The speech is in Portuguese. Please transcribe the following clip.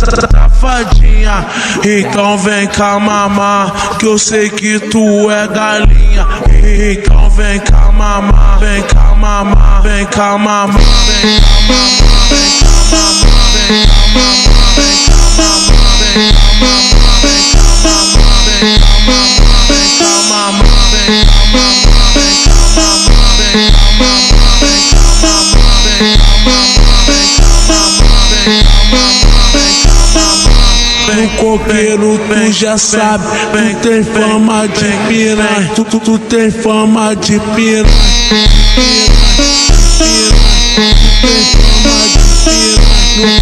safadinha. Então vem cá mamar, que eu sei que tu é galinha. Então vem cá mamar, vem cá mamar, vem cá mamar, vem cá mamar, vem cá mamar, vem cá mamar, vem cá mamar, vem cá mamar, vem cá mamar, vem cá mamar, vem cá mamar, vem cá mamar, vem cá mamar, vem cá mamar, vem cá mamar, vem cá mamar, vem cá mamar, vem cá mamar. No coqueiro tu já sabe, tu tem fama de piranha, tu tem fama de piranha, tu tem fama de piranha.